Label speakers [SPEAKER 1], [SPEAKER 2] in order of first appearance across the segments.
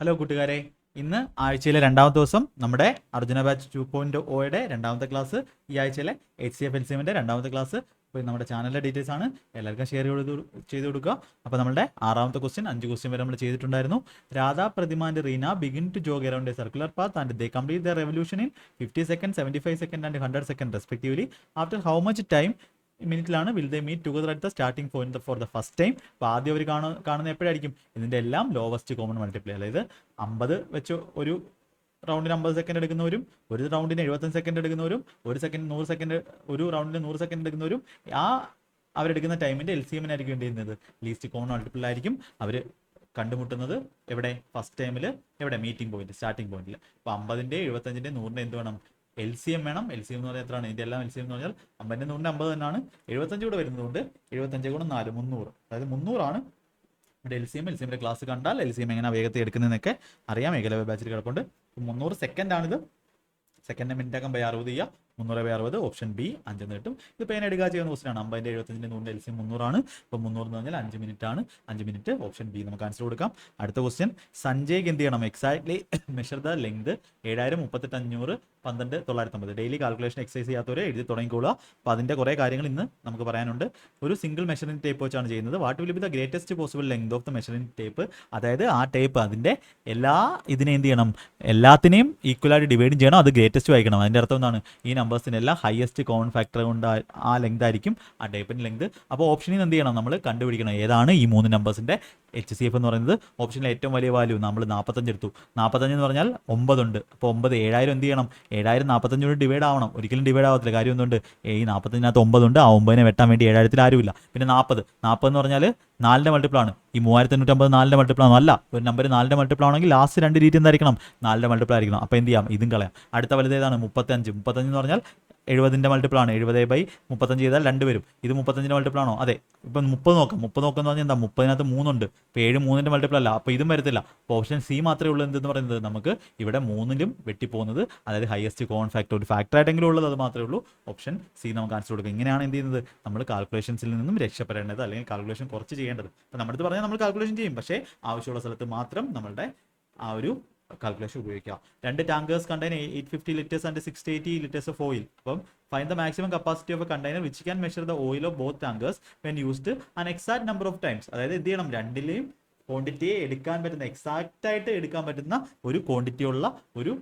[SPEAKER 1] Hello കൂട്ടുകാരെ, ഇന്ന് ആഴ്ചയിലെ രണ്ടാമത്തെ ദിവസം നമ്മുടെ അർജുന ബാച്ച് 2.0യുടെ രണ്ടാമത്തെ ക്ലാസ്. ഈ ആഴ്ചയിലെ HCF LCMന്റെ രണ്ടാമത്തെ ക്ലാസ്. അപ്പോൾ നമ്മുടെ ചാനലിലെ ഡീറ്റെയിൽസ് ആണ്, എല്ലാവർക്കും ഷെയർ ചെയ്ത് കൊടുക്കുക. അപ്പോൾ നമ്മുടെ ആറാമത്തെ ക്വസ്റ്റ്യൻ 5 ക്വസ്റ്റ്യൻ വരെ നമ്മൾ ചെയ്തിട്ടുണ്ടായിരുന്നു. Radha, Pratima and Reena begin to jog around a circular path and they complete the revolution in 50 second 75 second and 100 second respectively. After how much time മിനിറ്റിലാണ് will they meet together at the starting point for the first time. അപ്പോൾ ആദ്യം അവർ കാണുന്നത് എപ്പോഴായിരിക്കും? ഇതിൻ്റെ എല്ലാം lowest common multiply, അതായത് 50 വെച്ച് ഒരു റൗണ്ടിന് 50 second എടുക്കുന്നവരും, ഒരു റൗണ്ടിന് 75 സെക്കൻഡ് എടുക്കുന്നവരും, ഒരു സെക്കൻഡ് 100 സെക്കൻഡ്, ഒരു റൗണ്ടിന് 100 സെക്കൻഡ് എടുക്കുന്നവരും, അവരെടുക്കുന്ന ടൈമിൻ്റെ LCM ആയിരിക്കും എന്ത് ചെയ്യുന്നത്? ലീസ്റ്റ് കോമൺ മൾട്ടിപ്പിൾ ആയിരിക്കും അവർ കണ്ടുമുട്ടുന്നത്. എവിടെ? ഫസ്റ്റ് ടൈമിൽ. എവിടെ? മീറ്റിംഗ് പോയിന്റ്, സ്റ്റാർട്ടിംഗ് പോയിന്റിൽ. അപ്പോൾ 50ൻ്റെ 75ൻ്റെ 100ൻ്റെ എന്ത് വേണം? LCM വേണം. LCM എന്ന് പറഞ്ഞാൽ എത്രയാണ്? ഇതിൻ്റെ എല്ലാം LCM എന്ന് പറഞ്ഞാൽ 50ൻ്റെ 100ൻ്റെ 50 തന്നെയാണ്. 75 കൂടെ വരുന്നതുകൊണ്ട് 75 ഗുണം 4 300, അതായത് 300 ഇവിടെ LCM. LCMന്റെ ക്ലാസ് കണ്ടാൽ LCM എങ്ങനെ വേഗത്തിൽ എടുക്കുന്നതെന്നൊക്കെ അറിയാം. ഏകലവ്യ ബാച്ചിൽ കിടപ്പുണ്ട്. 300 സെക്കൻഡ് ആണിത്. സെക്കൻഡ് മിനിറ്റ് ആക്കാൻ 60 ചെയ്യുക. 300/60 ഓപ്ഷൻ ബി 5 എന്ന് കിട്ടും. ഇത് പേന എടുക്കുക ചെയ്യുന്ന ക്വസ്റ്റൻ ആണ്. 50ൻ്റെ 75ൻ്റെ 100ൻ്റെ LCM 300 അപ്പോൾ 300 എന്ന് പറഞ്ഞാൽ 5 മിനിറ്റ് ആണ്. 5 മിനിറ്റ് ഓപ്ഷൻ ബി നമുക്ക് ആൻസർ കൊടുക്കാം. അടുത്ത ക്വസ്റ്റ്യൻ, സഞ്ജയ്ക്ക് എന്ത് ചെയ്യണം? Exactly measure the length 7000 38 500 12 950. Daily calculation exercise ചെയ്യാത്തവരെ എഴുതി തുടങ്ങിക്കോളുക. അപ്പോൾ അതിൻ്റെ കുറേ കാര്യങ്ങൾ ഇന്ന് നമുക്ക് പറയാനുണ്ട്. ഒരു സിംഗിൾ മെഷറിംഗ് ടേപ്പ് വെച്ചാണ് ചെയ്യുന്നത്. What will be the greatest possible length of the measuring tape? അതായത് ആ ടേപ്പ് അതിൻ്റെ ഇതിനെ എന്ത് ചെയ്യണം? എല്ലാത്തിനെയും ഈക്വലായിട്ട് ഡിവൈഡ് ചെയ്യണം. അത് ഗ്രേറ്റസ്റ്റ് വായിക്കണം. അതിൻ്റെ അർത്ഥം എന്താണ്? ഈ നമ്പേഴ്സിനെല്ലാം ഹയസ്റ്റ് കോമൺ ഫാക്ടർ കൊണ്ട് ആ ലെങ്ത് ആയിരിക്കും ആ ടേപ്പിൻ്റെ ലെങ്ത്. അപ്പോൾ ഓപ്ഷനിൽ നിന്ന് എന്ത് ചെയ്യണം? നമ്മൾ കണ്ടുപിടിക്കണം ഏതാണ് ഈ 3 നമ്പേഴ്സിൻ്റെ HCF എന്ന് പറയുന്നത്. ഓപ്ഷനിൽ ഏറ്റവും വലിയ വാല്യൂ നമ്മൾ 45 എടുത്തു. 45 എന്ന് പറഞ്ഞാൽ 9 ഉണ്ട്. അപ്പോൾ 9 7000 എന്ത് ചെയ്യണം? 7000 45 ഡിവൈഡ് ആവണം. ഒരിക്കലും ഡിവൈഡ് ആവത്തില്ല. കാര്യം എന്തുകൊണ്ട്? ഈ 45-നകത്ത് 9 ഉണ്ട്. ആ 9നെ വെട്ടാൻ വേണ്ടി 7000-ൽ ആരുമില്ല. പിന്നെ 40 എന്ന് പറഞ്ഞാൽ 4ൻ്റെ മൾട്ടിപ്പിൾ ആണ്. ഈ 3850 4ൻ്റെ മൾട്ടിപ്പിൾ ആണോ? അല്ല. ഒരു നമ്പർ 4ൻ്റെ മൾട്ടിപ്പിൾ ആണെങ്കിൽ ലാസ്റ്റ് 2 രീതി എന്തായിരിക്കണം? 4ൻ്റെ മൾട്ടിപ്പിൾ ആയിരിക്കണം. അപ്പോൾ എന്ത് ചെയ്യാം? ഇതും കളയാം. അടുത്ത വലുതേതാണ്? 35 എന്ന് പറഞ്ഞാൽ 70ൻ്റെ മൾട്ടിപ്പിൾ ആണ്. 70/35 ചെയ്താൽ 2 വരും. ഇത് 35ൻ്റെ മൾട്ടിപ്പിൾ ആണോ? അതെ. ഇപ്പം 30 നോക്കാം. 30 നോക്കാന്ന് പറഞ്ഞാൽ എന്താ? 30-നകത്ത് 3 ഉണ്ട്. ഇപ്പോൾ 7 3ൻ്റെ മൾട്ടിപ്പിൾ അല്ല. അപ്പോൾ ഇതും വരത്തില്ല. അപ്പോൾ ഓപ്ഷൻ സി മാത്രമേ ഉള്ളൂ എന്തെന്ന് പറയുന്നത് നമുക്ക് ഇവിടെ 3ലും വെട്ടിപ്പോകുന്നത്, അതായത് ഹയസ്റ്റ് കോമൺ ഫാക്ടർ. ഒരു ഫാക്ടർ ആയിട്ടെങ്കിലും ഉള്ളത് അത് മാത്രമേ ഉള്ളൂ. ഓപ്ഷൻ സി നമുക്ക് ആൻസർ കൊടുക്കുക. ഇങ്ങനെയാണ് എന്ത് ചെയ്യുന്നത്? നമ്മൾ കാൽക്കുലേഷൻസിൽ നിന്നും രക്ഷപ്പെടേണ്ടത്, അല്ലെങ്കിൽ കാൽക്കുലേഷൻ കുറച്ച് ചെയ്യേണ്ടത്. അപ്പോൾ നമ്മുടെ അടുത്ത് പറഞ്ഞാൽ നമ്മൾ കാൽക്കുലേഷൻ ചെയ്യും, പക്ഷേ ആവശ്യമുള്ള സ്ഥലത്ത് മാത്രം നമ്മളുടെ ആ ഒരു കാൽക്കുലേഷൻ ഉപയോഗിക്കാം. 2 tankers contain 850 litres and 680 litres of oil. അപ്പം find the maximum capacity of a container which can measure the oil of both tankers when used an exact number of times. അതായത് എന്ത് ചെയ്യണം? രണ്ടിലെയും ക്വാണ്ടിറ്റിയെ എടുക്കാൻ പറ്റുന്ന, എക്സാക്റ്റ് ആയിട്ട് എടുക്കാൻ പറ്റുന്ന ഒരു ക്വാണ്ടിറ്റി ഉള്ള ഒരു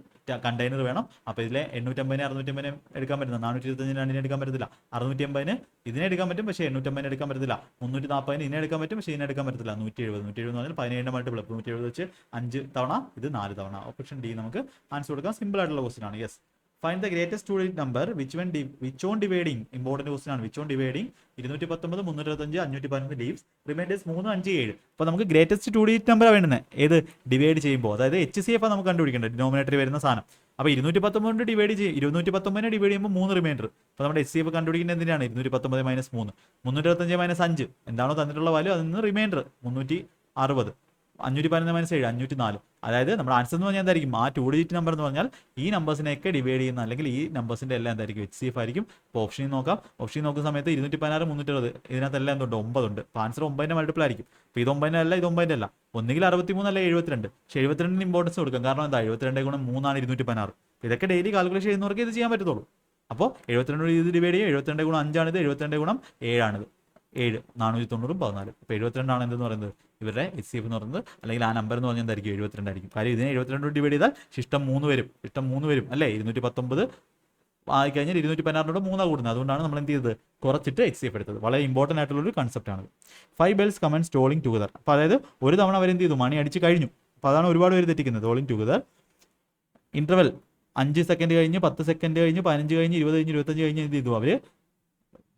[SPEAKER 1] കണ്ടെയ്നർ വേണം. അപ്പോൾ ഇതിലെ 850 650 എടുക്കാൻ പറ്റുന്ന, 425 രണ്ടിനെ എടുക്കാൻ പറ്റത്തില്ല. 680 ഇതിനെ എടുക്കാൻ പറ്റും, പക്ഷേ 850 എടുക്കാൻ പറ്റത്തില്ല. 340 ഇതിനെ എടുക്കാൻ പറ്റും, പക്ഷേ ഇതിനെ എടുക്കാൻ പറ്റത്തില്ല. 170 എന്ന് പറഞ്ഞാൽ 17ൻ്റെ മൾട്ടിപ്പിൾ. 170 വെച്ച് 5 തവണ, ഇത് 4 തവണ. ഓപ്ഷൻ ഡി നമുക്ക് ആൻസർ കൊടുക്കാം. സിമ്പിൾ ആയിട്ടുള്ള ക്വസ്റ്റൻ ആണ്. Yes. Find the greatest two digit number which on dividing. Important question ആണ്. Which on dividing 219 325 511 leaves remainders 3 5 7. അപ്പോൾ നമുക്ക് ഗ്രേറ്റസ്റ്റ് ടു ഡിജിറ്റ് നമ്പറാണ് വേണ്ടുന്നത്. ഏത്? ഡിവൈഡ് ചെയ്യുമ്പോൾ, അതായത് HCF നമുക്ക് കണ്ടുപിടിക്കേണ്ടത്, ഡിനോമിനേറ്ററിൽ വരുന്ന സാധനം. അപ്പോൾ 219 ഡിവൈഡ് ചെയ്യും. 219 ഡിവൈഡ് ചെയ്യുമ്പോൾ 3 റിമൈൻഡർ. അപ്പോൾ നമ്മുടെ HCF കണ്ടുപിടിക്കുന്നത് എന്തിനാണ്? 219 - 3 325 - 5 എന്താണോ തന്നിട്ടുള്ള വാല്യൂ അതിൽ നിന്ന് റിമൈൻഡർ 360. 511 - 7 504. അതായത് നമ്മുടെ ആൻസർ എന്ന് പറഞ്ഞാൽ എന്തായിരിക്കും? ആ 2 ഡിജിറ്റ് നമ്പർ എന്ന് പറഞ്ഞാൽ ഈ നമ്പേഴ്സിനെയൊക്കെ ഡിവൈഡ് ചെയ്യുന്ന, അല്ലെങ്കിൽ ഈ നമ്പേഴ്സിൻ്റെ എല്ലാം എന്തായിരിക്കും? HCF ആയിരിക്കും. അപ്പോൾ ഓപ്ഷനിൽ നോക്കാം. ഓപ്ഷനിൽ നോക്കുന്ന സമയത്ത് 216 360 ഇതിനകത്തെല്ലാം എന്തുണ്ട്? 9 ഉണ്ട്. അപ്പോൾ ആൻസർ 9ൻ്റെ മൾട്ടിപ്പിൾ ആയിരിക്കും. അപ്പോൾ ഇത് 9ൻ്റെ അല്ല, ഇത് 9ൻ്റെ അല്ല. ഒന്നുകിൽ 63 അല്ല 72. പക്ഷേ 72ന് ഇമ്പോർട്ടൻസ് കൊടുക്കാം. കാരണം എന്താ? 72 ഗുണം 3 ആണ് 216. ഇതൊക്കെ ഡെയിലി കാൽക്കുലേഷൻ ചെയ്യുന്നവർക്ക് ഇത് ചെയ്യാൻ പറ്റത്തുള്ളൂ. അപ്പോൾ 72 ഇത് ഡിവൈഡ് ചെയ്യും. 72 ഗുണം 5 ആണിത്. 72 ഗുണം 7 ആണിത്. 7 490 14. അപ്പോൾ 72 ആണ് എന്തെന്ന് പറയുന്നത്? ഇവരുടെ HCF എന്ന് പറയുന്നത്, അല്ലെങ്കിൽ ആ നമ്പർ എന്ന് പറഞ്ഞാൽ എന്തായിരിക്കും? 72 ആയിരിക്കും. കാര്യം ഇതിനെ 72 ഡിവൈഡ് ചെയ്താൽ ശിഷ്ടം 3 വരും. ശിഷ്ടം 3 വരും അല്ലേ? 219 ആയി കഴിഞ്ഞാൽ 216 കൂടുന്നത്. അതുകൊണ്ടാണ് നമ്മൾ എന്ത് ചെയ്തത്? കുറച്ചിട്ട് HCF എടുത്തത്. വളരെ ഇമ്പോർട്ടൻ്റ് ആയിട്ടുള്ളൊരു കൺസെപ്റ്റ് ആണ്. 5 bells come and strolling together. അപ്പോൾ അതായത് ഒരു തവണ അവർ എന്ത് ചെയ്തു? മണി അടിച്ച് കഴിഞ്ഞു. അപ്പോൾ അതാണ് ഒരുപാട് പേര് തെറ്റിക്കുന്നത്. റോളിംഗ് ടുഗദർ ഇൻ്റർവെൽ 5 സെക്കൻഡ് കഴിഞ്ഞ് 10 സെക്കൻഡ് കഴിഞ്ഞ് 15 കഴിഞ്ഞ് 20 കഴിഞ്ഞ് 25 കഴിഞ്ഞ് എന്ത് ചെയ്തു? അവർ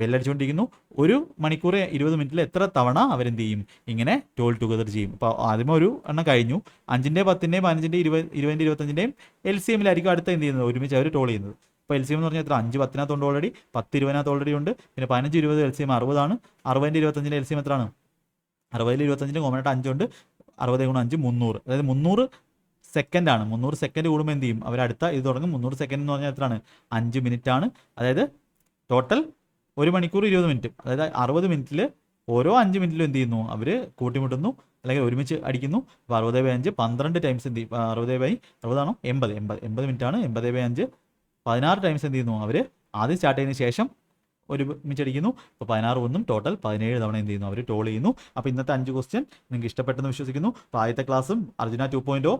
[SPEAKER 1] ബെല്ലടിച്ചുകൊണ്ടിരിക്കുന്നു. 1 മണിക്കൂർ 20 മിനിറ്റിൽ എത്ര തവണ അവരെന്ത് ചെയ്യും? ഇങ്ങനെ ടോൾ ടുഗദർ ചെയ്യും. അപ്പോൾ ആദ്യമേ ഒരു എണ്ണം കഴിഞ്ഞു. 5ൻ്റെ 10ൻ്റെയും 15ൻ്റെയും 20ൻ്റെ 25ൻ്റെയും LCMലായിരിക്കും അടുത്ത എന്ത് ചെയ്യുന്നത്? ഒരുമിച്ച് അവർ ടോൾ ചെയ്യുന്നത്. അപ്പോൾ LCM എന്ന് പറഞ്ഞാൽ എത്ര? 5 10-നകത്തുണ്ട് ഓൾറെഡി, 10 20-നകത്ത് ഓൾറെഡി ഉണ്ട്. പിന്നെ 15 20 LCM 60 ആണ്. 60ൻ്റെ 25ൻ്റെ LCM എത്രയാണ്? 60-ൽ 25ൻ്റെ കോമൺ ആയിട്ട് 5 ഉണ്ട്. 60 ഗുണം 5 300. അതായത് 300 സെക്കൻഡ് ആണ്. 300 സെക്കൻഡ് കൂടുമ്പോൾ എന്ത് ചെയ്യും? അവരടുത്ത ഇത് തുടങ്ങും. 300 സെക്കൻഡ് എന്ന് പറഞ്ഞാൽ എത്രയാണ്? 5 മിനിറ്റ് ആണ്. അതായത് ടോട്ടൽ 1 മണിക്കൂർ 20 മിനിറ്റ്. അതായത് 60 മിനിറ്റിൽ ഓരോ 5 മിനിറ്റിലും എന്ത് ചെയ്യുന്നു? അവർ കൂട്ടിമുട്ടുന്നു. അല്ലെങ്കിൽ ഒരുമിച്ച് അടിക്കുന്നു. അപ്പോൾ 60/5 12 ടൈംസ് എന്ത് ചെയ്യും? 60/60 80 മിനിറ്റ് ആണ്. 80/5 16 ടൈംസ് എന്ത് ചെയ്യുന്നു? അവർ ആദ്യം സ്റ്റാർട്ട് ചെയ്തതിന് ശേഷം ഒരുമിച്ച് അടിക്കുന്നു. അപ്പോൾ 16 ഒന്നും ടോട്ടൽ 17 തവണ എന്ത് ചെയ്യുന്നു? അവർ ടോൾ ചെയ്യുന്നു. അപ്പോൾ ഇന്നത്തെ 5 ക്വസ്റ്റ്യൻ നിങ്ങൾക്ക് ഇഷ്ടപ്പെട്ടെന്ന് വിശ്വസിക്കുന്നു. അപ്പോൾ ആദ്യത്തെ ക്ലാസ്സും അർജുന 2.0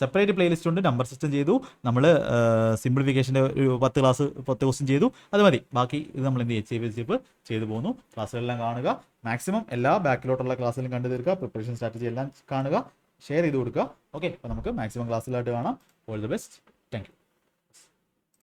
[SPEAKER 1] സെപ്പറേറ്റ് പ്ലേലിസ്റ്റ് ഉണ്ട്. നമ്പർ സിസ്റ്റം ചെയ്തു, നമ്മൾ സിംപ്ലിഫിക്കേഷൻ്റെ ഒരു 10 ക്വസ്റ്റ്യൻ ചെയ്തു. അത് മതി. ബാക്കി ഇത് നമ്മൾ എന്ത് ചെയ്യും? ചെയ്തു പോകുന്നു. ക്ലാസ്സുകളെല്ലാം കാണുക. മാക്സിമം എല്ലാ ബാക്കിലോട്ടുള്ള ക്ലാസ്സിലും കണ്ടു തീർക്കുക. പ്രിപ്പറേഷൻ സ്ട്രാറ്റജി എല്ലാം കാണുക, ഷെയർ ചെയ്ത് കൊടുക്കുക. ഓക്കെ, അപ്പോൾ നമുക്ക് മാക്സിമം ക്ലാസ്സിലായിട്ട് കാണാം. All the best. Thank you.